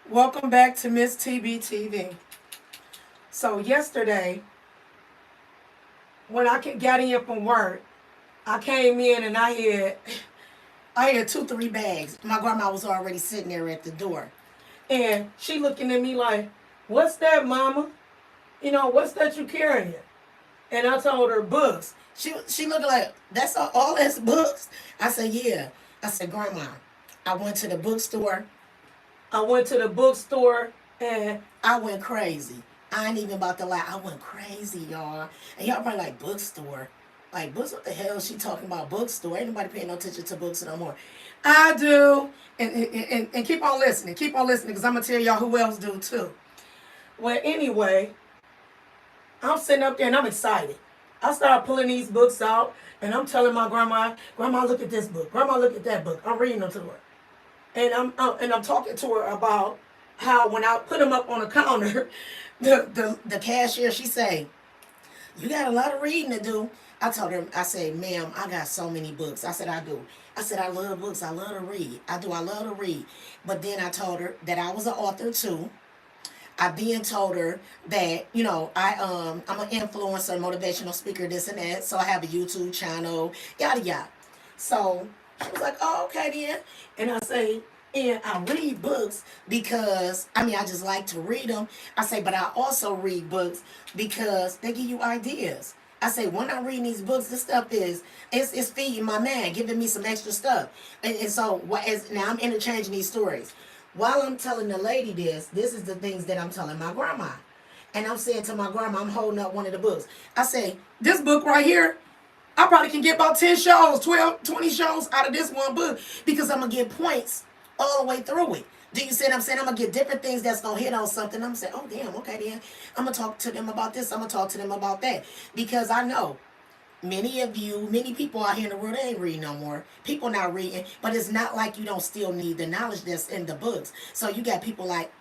Welcome back to Miss TBTV. So yesterday, when got in from work, I came in and I had 2, 3 bags. My grandma was already sitting there at the door, and she looking at me like, "What's that, Mama? What's that you carrying?" And I told her books. She looked like, "That's all that's books." I said, "Yeah." I said, "Grandma, I went to the bookstore. I went to the bookstore and I went crazy. I ain't even about to lie. I went crazy, y'all. And y'all probably like, bookstore. Like, books, what the hell is she talking about? Bookstore. Ain't nobody paying no attention to books no more. I do. And keep on listening. Keep on listening because I'm going to tell y'all who else do too. Well, anyway, I'm sitting up there and I'm excited. I started pulling these books out and I'm telling my grandma, "Grandma, look at this book. Grandma, look at that book." I'm reading them to her. And I'm talking to her about how when I put them up on the counter, the cashier, she say, "You got a lot of reading to do." I told her, I said, "Ma'am, I got so many books." I said, "I do." I said, "I love books. I love to read. I do. I love to read." But then I told her that I was an author too. I then told her that, I'm an influencer, motivational speaker, this and that. So I have a YouTube channel, yada yada. So she was like, "Oh, okay then." And I say, "And I read books because I just like to read them." I say, "But I also read books because they give you ideas." I say, "When I'm reading these books, this stuff it's feeding my man, giving me some extra stuff." And so now I'm interchanging these stories. While I'm telling the lady this is the things that I'm telling my grandma. And I'm saying to my grandma, I'm holding up one of the books. I say, "This book right here, I probably can get about 10 shows, 12, 20 shows out of this one book because I'm going to get points all the way through it." Do you see what I'm saying? I'm going to get different things that's going to hit on something. I'm saying, "Oh, damn, okay, then. I'm going to talk to them about this. I'm going to talk to them about that." Because I know many people out here in the world, they ain't reading no more. People not reading, but it's not like you don't still need the knowledge that's in the books. So you got people like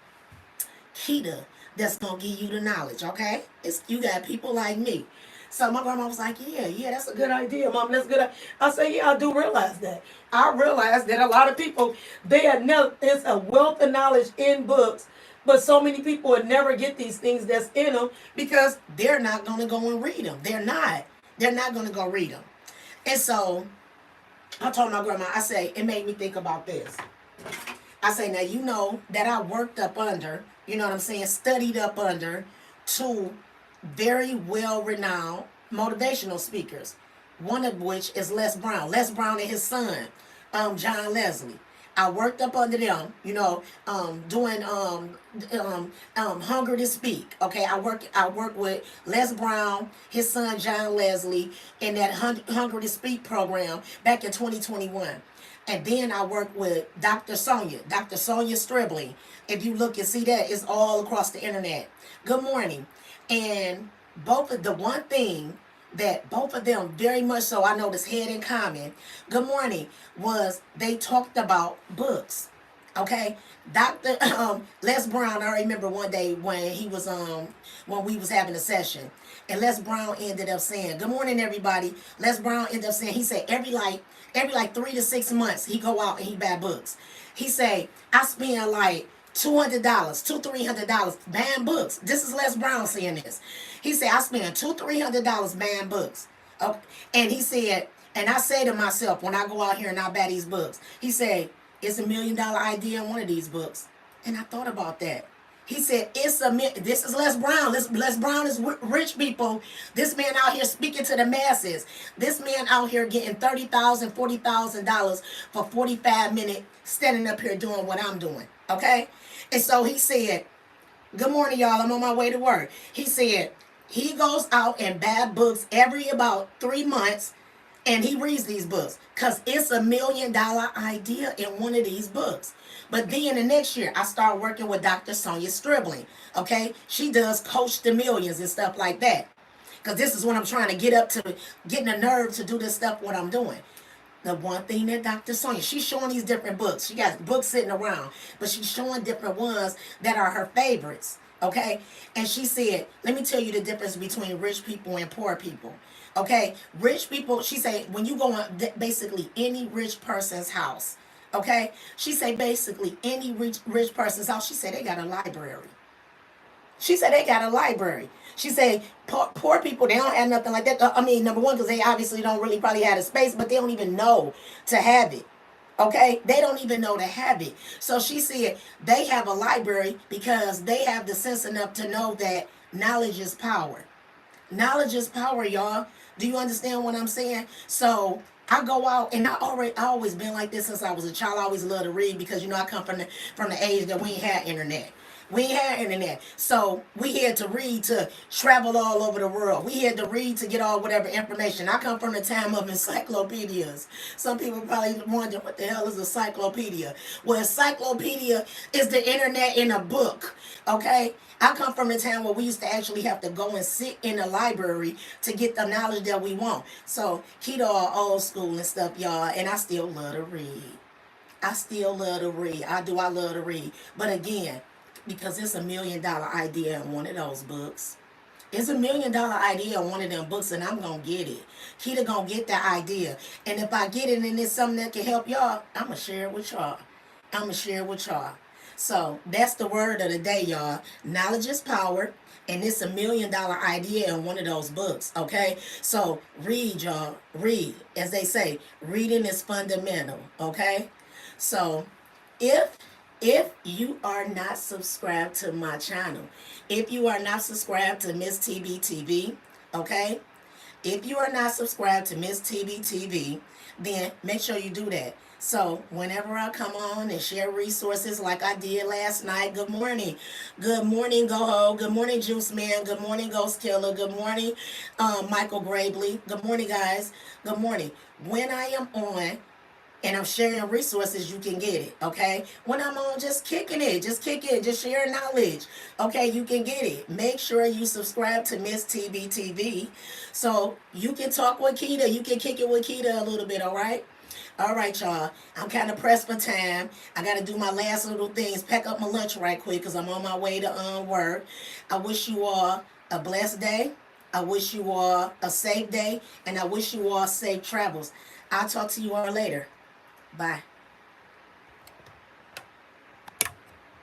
Keita that's gonna give you the knowledge, okay? You got people like me. So my grandma was like, "Yeah, that's a good idea, Mom. That's good." I say, "Yeah, I do realize that. I realize that a lot of people, they have never, there's a wealth of knowledge in books, but so many people would never get these things that's in them because they're not gonna go and read them. They're not. They're not gonna go read them." And so I told my grandma, I say, it made me think about this. I say, "Now you know that I worked up under, you know what I'm saying, studied up under two very well renowned motivational speakers, one of which is Les Brown. Les Brown and his son, John Leslie. I worked up under them, doing Hunger to Speak. Okay, I work with Les Brown, his son John Leslie, in that Hunger to Speak program back in 2021. And then I work with Dr. Sonja Stribling. If you look and see that, it's all across the internet. Good morning. And both of the one thing that both of them very much so I noticed had in common, good morning, was they talked about books. Okay, Dr. Les Brown, I remember one day when we was having a session, and Les Brown ended up saying, "Good morning, everybody." Les Brown ended up saying, he said every like 3 to 6 months he go out and he buy books. He say, "I spend like $200, $300 buying books." This is Les Brown saying this. He said, "I spend $300 buying books." Okay. And he said, and I say to myself when I go out here and I buy these books, he said, "It's $1 million idea in one of these books." And I thought about that. He said, this is Les Brown. Les Brown is rich people. This man out here speaking to the masses. This man out here getting $30,000, $40,000 for 45 minutes standing up here doing what I'm doing. Okay? And so he said, "Good morning, y'all. I'm on my way to work." He said he goes out and buy books every about 3 months, and he reads these books because it's $1 million idea in one of these books. But then the next year, I start working with Dr. Sonja Stribling. Okay, she does Coach the Millions and stuff like that. Because this is when I'm trying to get up to getting the nerve to do this stuff. What I'm doing. The one thing that Dr. Sonja, she's showing these different books. She got books sitting around, but she's showing different ones that are her favorites. Okay, and she said, "Let me tell you the difference between rich people and poor people." Okay, rich people, she said, when you go on basically any rich person's house, Okay? She said basically any rich person's house, she said they got a library. She said they got a library. She said poor people, they don't have nothing like that. I mean, number one, because they obviously don't really probably have a space, but they don't even know to have it. Okay? They don't even know to have it. So she said they have a library because they have the sense enough to know that knowledge is power. Knowledge is power, y'all. Do you understand what I'm saying? So I go out and I always been like this since I was a child. I always loved to read because I come from the age that we ain't had internet. We ain't had internet. So we had to read to travel all over the world. We had to read to get all whatever information. I come from the time of encyclopedias. Some people probably wonder what the hell is a encyclopedia. Well, encyclopedia is the internet in a book. Okay? I come from a town where we used to actually have to go and sit in the library to get the knowledge that we want. So, keto are old school and stuff, y'all, and I still love to read. I still love to read. I love to read. But again, because it's $1 million idea in one of those books. It's $1 million idea in one of them books, and I'm gonna get it. Keita gonna get that idea. And if I get it and it's something that can help y'all, I'ma share it with y'all. I'ma share it with y'all. So that's the word of the day, y'all. Knowledge is power, and it's $1 million idea in one of those books. Okay, so read, y'all. Read, as they say, reading is fundamental. Okay, so if if you are not subscribed to my channel, if you are not subscribed to Miss TBTV, okay, if you are not subscribed to Miss TBTV, then make sure you do that. So whenever I come on and share resources like I did last night, good morning. Good morning, Go Ho. Good morning, Juice Man. Good morning, Ghost Killer. Good morning, Michael Gravely. Good morning, guys. Good morning. When I am on and I'm sharing resources, you can get it. Okay, when I'm on just kicking it, just sharing knowledge, okay, you can get it. Make sure you subscribe to Miss TBTV so you can talk with Keita, you can kick it with Keita a little bit. All right, y'all. I'm kind of pressed for time. I got to do my last little things, pack up my lunch right quick because I'm on my way to work. I wish you all a blessed day. I wish you all a safe day, and I wish you all safe travels. I'll talk to you all later. Bye.